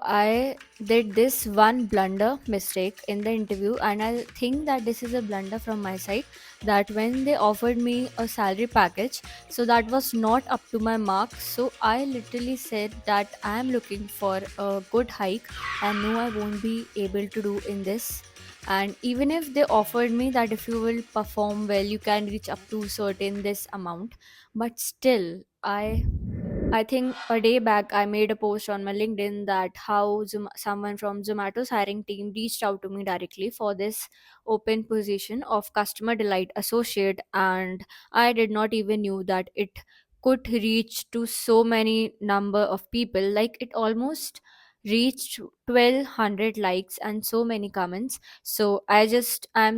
I did this one blunder mistake in the interview, and I think that this is a blunder from my side. That when they offered me a salary package, so that was not up to my mark. So I literally said that I am looking for a good hike, and no, I won't be able to do in this. And even if they offered me that if you will perform well, you can reach up to certain this amount, but still, I think a day back I made a post on my LinkedIn that how someone from Zomato's hiring team reached out to me directly for this open position of customer delight associate, and I did not even knew that it could reach to so many number of people. Like it almost reached 1200 likes and so many comments. So I'm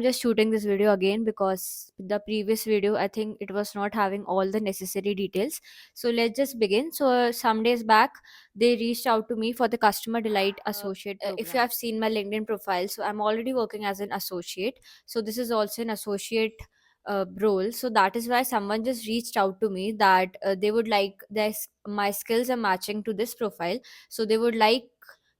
just shooting this video again because the previous video I think it was not having all the necessary details. So let's just begin. So some days back, they reached out to me for the customer delight associate if you Program. have seen my LinkedIn profile, so I'm already working as an associate. So this is also an associate role. So that is why someone just reached out to me that they would like my skills are matching to this profile. So they would like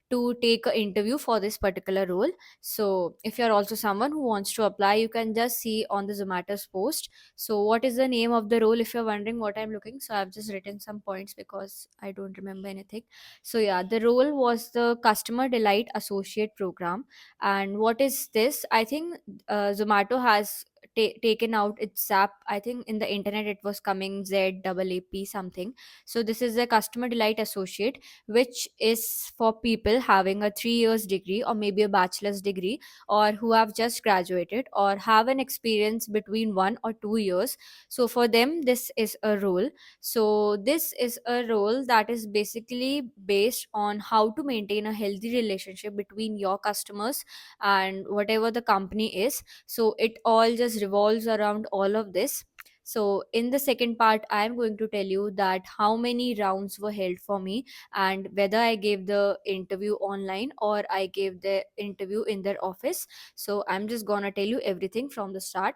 to take an interview for this particular role. So if you're also someone who wants to apply, you can just see on the Zomato's post. So what is the name of the role, if you're wondering what I'm looking? So I've just written some points because I don't remember anything. So yeah, the role was the customer delight associate program. And what is this? I think Zomato has taken out its app. I think in the internet it was coming ZAAP something. So this is a customer delight associate, which is for people having a 3 years degree or maybe a bachelor's degree, or who have just graduated or have an experience between 1 or 2 years. So for them this is a role. So this is a role that is basically based on how to maintain a healthy relationship between your customers and whatever the company is. So it all just revolves around all of this. So in the second part I am going to tell you that how many rounds were held for me, and whether I gave the interview online or I gave the interview in their office. So I'm just gonna tell you everything from the start.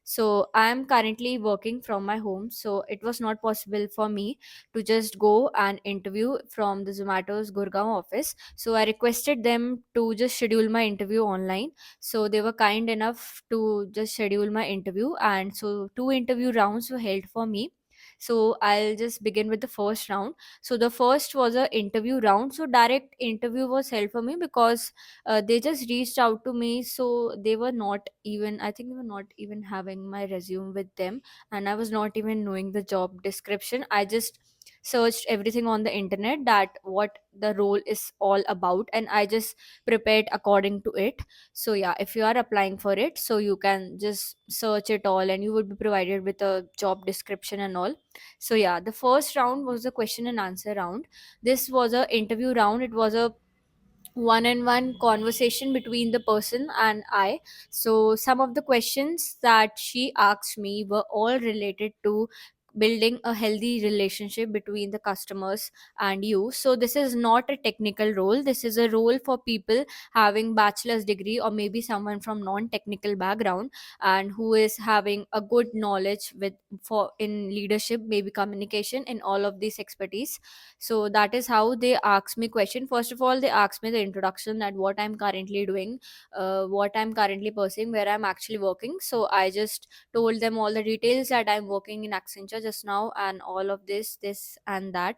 So I'm currently working from my home, so it was not possible for me to just go and interview from the Zomato's Gurgaon office. So I requested them to just schedule my interview online. So they were kind enough to just schedule my interview, and so two interview rounds were held for me. So I'll just begin with the first round. So the first was a interview round. So direct interview was held for me because they just reached out to me. So they were not even, I think they were not even having my resume with them, and I was not even knowing the job description. I just searched everything on the internet that what the role is all about, and I just prepared according to it. So yeah, if you are applying for it, so you can just search it all and you would be provided with a job description and all. So yeah, the first round was the question and answer round. This was a interview round. It was a one-on-one conversation between the person and I. So some of the questions that she asked me were all related to building a healthy relationship between the customers and you. So this is not a technical role. This is a role for people having bachelor's degree or maybe someone from non-technical background and who is having a good knowledge with for in leadership, maybe communication, in all of these expertise. So that is how they asked me question. First of all, they asked me the introduction, that what I'm currently doing, what I'm currently pursuing, where I'm actually working. So I just told them all the details, that I'm working in Accenture just now and all of this and that.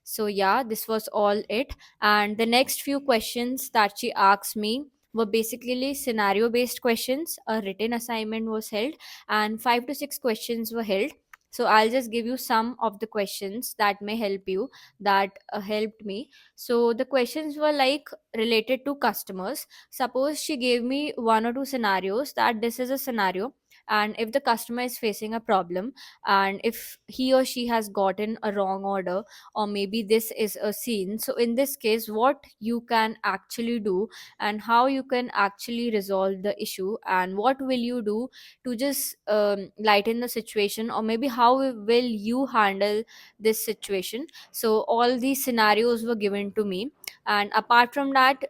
So yeah, this was all it. And the next few questions that she asked me were basically scenario based questions. A written assignment was held, and 5 to 6 questions were held. So I'll just give you some of the questions that may help you, that helped me. So the questions were like related to customers. Suppose she gave me one or two scenarios, that this is a scenario, and if the customer is facing a problem, and if he or she has gotten a wrong order, or maybe this is a scene, so in this case what you can actually do and how you can actually resolve the issue, and what will you do to just lighten the situation, or maybe how will you handle this situation. So all these scenarios were given to me. And apart from that,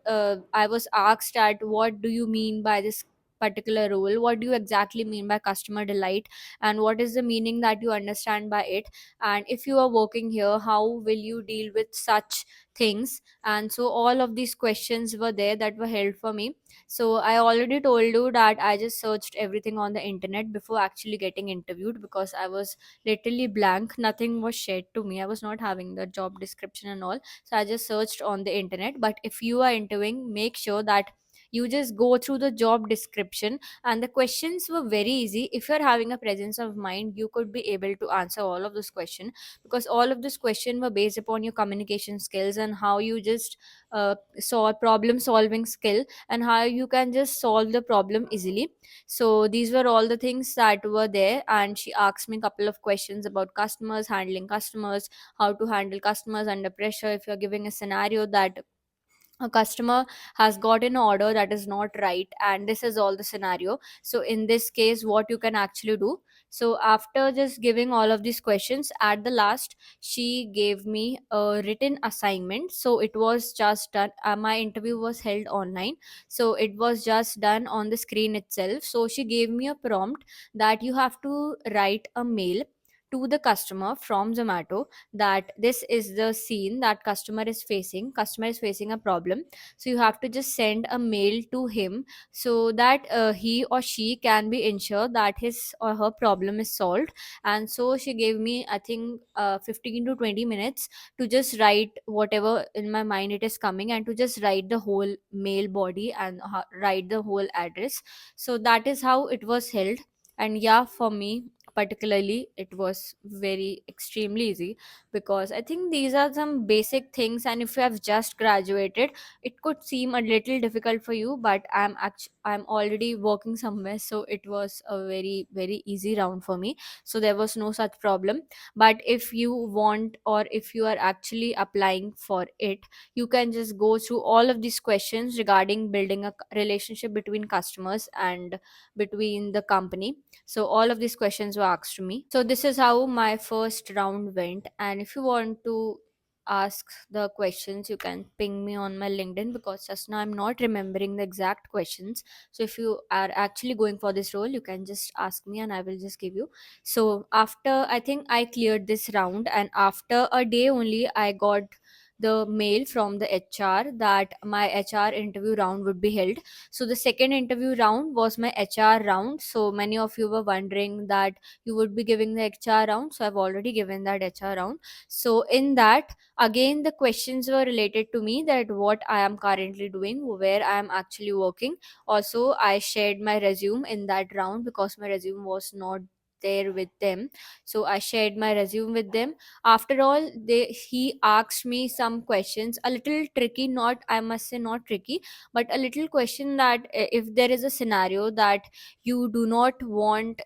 I was asked at what do you mean by this particular role, what do you exactly mean by customer delight, and what is the meaning that you understand by it, and if you are working here, how will you deal with such things. And so all of these questions were there that were held for me. So I already told you that I just searched everything on the internet before actually getting interviewed, because I was literally blank, nothing was shared to me, I was not having the job description and all. So I just searched on the internet. But if you are interviewing, make sure that you just go through the job description, and the questions were very easy. If you're having a presence of mind, you could be able to answer all of those questions, because all of this question were based upon your communication skills and how you just saw problem solving skill, and how you can just solve the problem easily. So these were all the things that were there, and she asked me a couple of questions about customers, handling customers, how to handle customers under pressure. If you're giving a scenario that a customer has got an order that is not right, and this is all the scenario, so in this case what you can actually do. So after just giving all of these questions, at the last she gave me a written assignment. So it was just done, my interview was held online, so it was just done on the screen itself. So she gave me a prompt that you have to write a mail to the customer from Zomato, that this is the scene that customer is facing a problem. So you have to just send a mail to him, so that he or she can be ensured that his or her problem is solved. And so she gave me, I think, 15 to 20 minutes to just write whatever in my mind it is coming, and to just write the whole mail body and write the whole address. So that is how it was held. And yeah, for me particularly, it was very extremely easy, because I think these are some basic things, and if you have just graduated, it could seem a little difficult for you, but I'm already working somewhere, so it was a very very easy round for me. So there was no such problem. But if you want, or if you are actually applying for it, you can just go through all of these questions regarding building a relationship between customers and between the company. So all of these questions were asked to me. So this is how my first round went. And if you want to ask the questions, you can ping me on my LinkedIn, because just now I'm not remembering the exact questions. So if you are actually going for this role, you can just ask me and I will just give you. So after, I think I cleared this round, and after a day only I got the mail from the HR that my HR interview round would be held. So the second interview round was my HR round. So many of you were wondering that you would be giving the HR round. So I've already given that HR round. So in that, again, the questions were related to me, that what I am currently doing, where I am actually working. Also, I shared my resume in that round, because my resume was not there with them. So I shared my resume with them. After all, he asked me some questions, a little tricky, not, I must say, not tricky, but a little question, that if there is a scenario that you do not want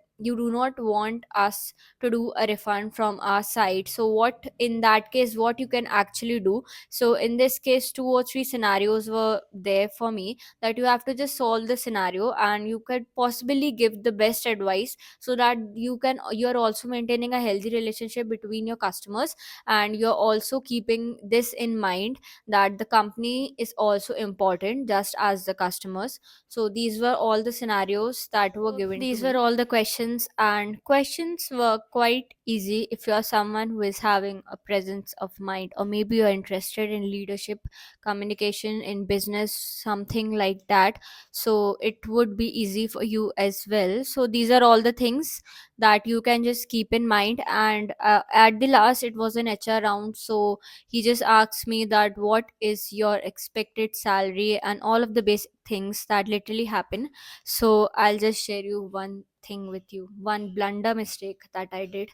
us to do a refund from our side, so what, in that case, what you can actually do. So in this case, two or three scenarios were there for me, that you have to just solve the scenario, and you could possibly give the best advice, so that you're also maintaining a healthy relationship between your customers, and you're also keeping this in mind, that the company is also important just as the customers. So these were all the scenarios that were given to These me. were all the questions, and questions were quite easy if you're someone who is having a presence of mind, or maybe you're interested in leadership, communication in business, something like that. So it would be easy for you as well. So these are all the things that you can just keep in mind. And at the last, it was an HR round, so he just asked me that what is your expected salary, and all of the basic things that literally happen. So I'll just share you one thing with you, one blunder mistake that I did.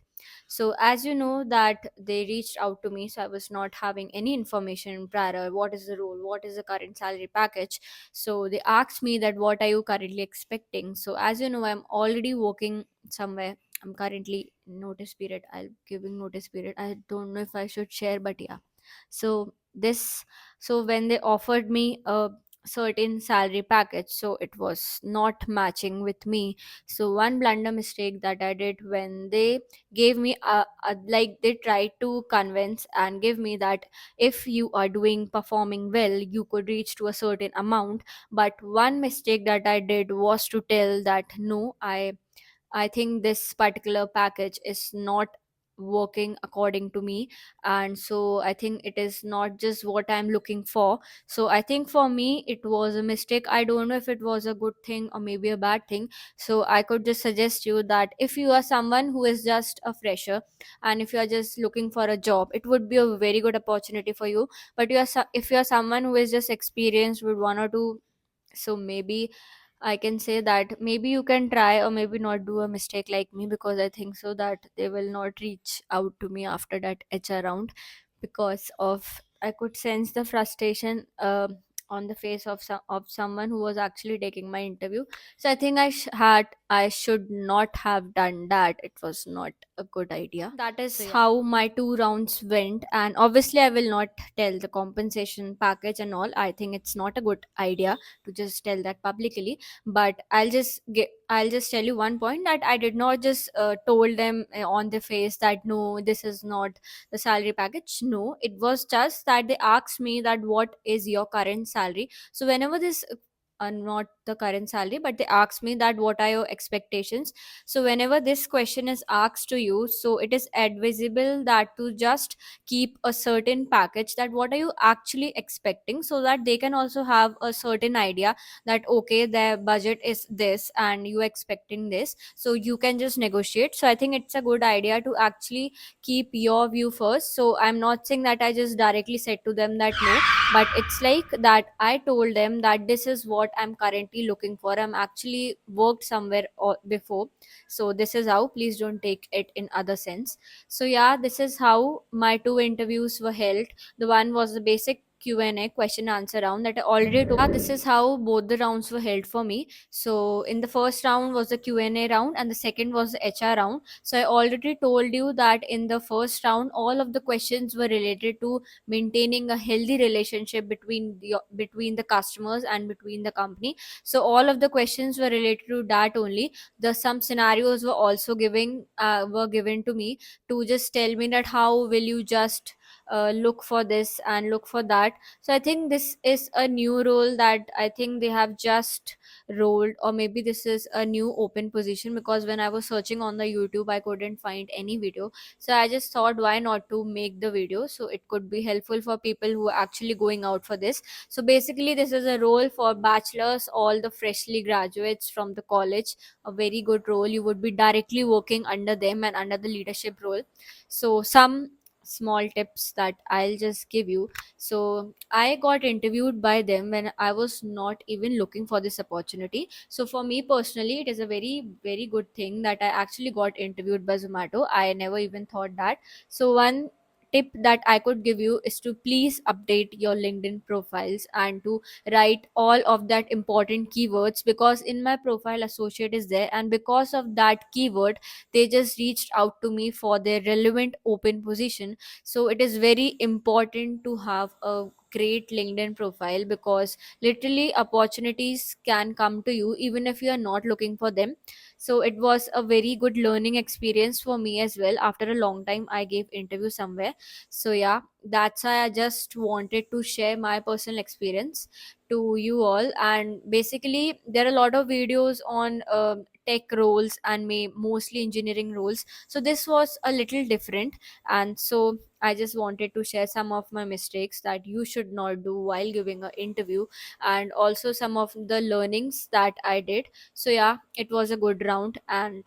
So as you know that they reached out to me, so I was not having any information prior, what is the role, what is the current salary package. So they asked me that what are you currently expecting. So as you know, I'm already working somewhere. I'm currently in notice period, I'll giving notice period, I don't know if I should share, but yeah. So this, so when they offered me a certain salary package, so it was not matching with me. So one blunder mistake that I did, when they gave me like they tried to convince and give me that if you are doing performing well you could reach to a certain amount. But one mistake that I did was to tell that no, I think this particular package is not working according to me, and so I think it is not just what I'm looking for. So I think for me it was a mistake. I don't know if it was a good thing or maybe a bad thing. So I could just suggest you that if you are someone who is just a fresher and if you are just looking for a job, it would be a very good opportunity for you. But if you are someone who is just experienced with one or two, so maybe I can say that maybe you can try or maybe not do a mistake like me, because I think so that they will not reach out to me after that HR round, because of I could sense the frustration on the face of someone who was actually taking my interview. So I think I should not have done that. It was not a good idea. That So is yeah. how my two rounds went, and obviously I will not tell the compensation package and all. I think it's not a good idea to just tell that publicly. But I'll just tell you one point, that I did not just told them on the face that no, this is not the salary package. No, it was just that they asked me that what is your current salary. So whenever this not the current salary, but they asked me that what are your expectations. So whenever this question is asked to you, so it is advisable that to just keep a certain package, that what are you actually expecting, so that they can also have a certain idea that okay, their budget is this and you expecting this, so you can just negotiate. So I think it's a good idea to actually keep your view first. So I'm not saying that I just directly said to them that no, but it's like that I told them that this is what I'm currently looking for. I'm actually worked somewhere before, so this is how, please don't take it in other sense. So yeah, this is how my two interviews were held. The one was the basic Q&A, question answer round, that I already told. Yeah, this is how both the rounds were held for me. So in the first round was the Q&A round and the second was the HR round. So I already told you that in the first round all of the questions were related to maintaining a healthy relationship between the customers and between the company. So all of the questions were related to that only. The some scenarios were given to me to just tell me that how will you just look for this and look for that. So I think this is a new role that I think they have just rolled, or maybe this is a new open position, because when I was searching on the YouTube I couldn't find any video. So I just thought why not to make the video, so it could be helpful for people who are actually going out for this. So basically this is a role for bachelors, all the freshly graduates from the college. A very good role, you would be directly working under them and under the leadership role. So some small tips that I'll just give you. So I got interviewed by them when I was not even looking for this opportunity. So for me personally, it is a very, very good thing that I actually got interviewed by Zomato. I never even thought that. So one tip that I could give you is to please update your LinkedIn profiles and to write all of that important keywords, because in my profile associate is there, and because of that keyword they just reached out to me for their relevant open position. So it is very important to have a great LinkedIn profile, because literally opportunities can come to you even if you are not looking for them. So it was a very good learning experience for me as well. After a long time I gave interview somewhere. So yeah, that's why I just wanted to share my personal experience to you all. And basically there are a lot of videos on tech roles and mostly engineering roles, so this was a little different. And so I just wanted to share some of my mistakes that you should not do while giving an interview, and also some of the learnings that I did. So yeah, it was a good round, and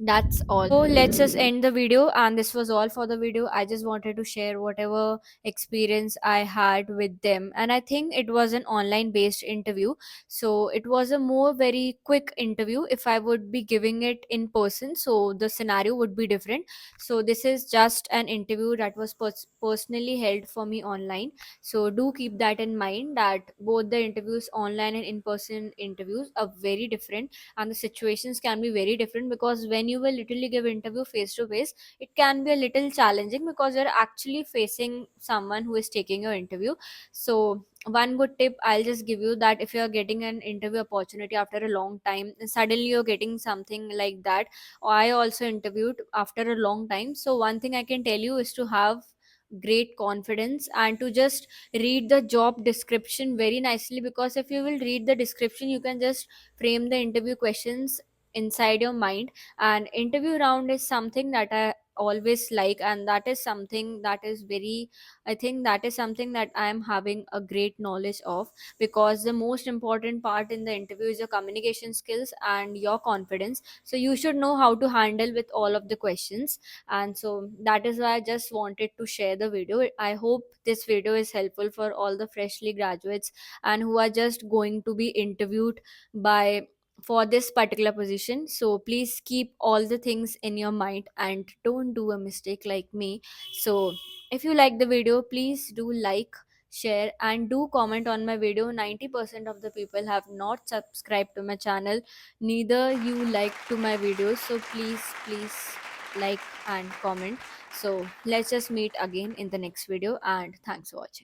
that's all. So let's just end the video, and this was all for the video. I just wanted to share whatever experience I had with them, and I think it was an online based interview. So it was a more very quick interview. If I would be giving it in person, so the scenario would be different. So this is just an interview that was personally held for me online. So do keep that in mind, that both the interviews, online and in person interviews, are very different, and the situations can be very different, because when when you will literally give interview face to face, it can be a little challenging because you're actually facing someone who is taking your interview. So one good tip I'll just give you, that if you're getting an interview opportunity after a long time, and suddenly you're getting something like that, I also interviewed after a long time. So one thing I can tell you is to have great confidence and to just read the job description very nicely, because if you will read the description, you can just frame the interview questions inside your mind. And interview round is something that I always like, and that is something that is very, I think that is something that I am having a great knowledge of, because the most important part in the interview is your communication skills and your confidence. So you should know how to handle with all of the questions. And so that is why I just wanted to share the video. I hope this video is helpful for all the freshly graduates and who are just going to be interviewed by for this particular position. So please keep all the things in your mind and don't do a mistake like me. So if you like the video, please do like, share, and do comment on my video. 90% of the people have not subscribed to my channel, neither you like to my videos. So please like and comment. So let's just meet again in the next video, and thanks for watching.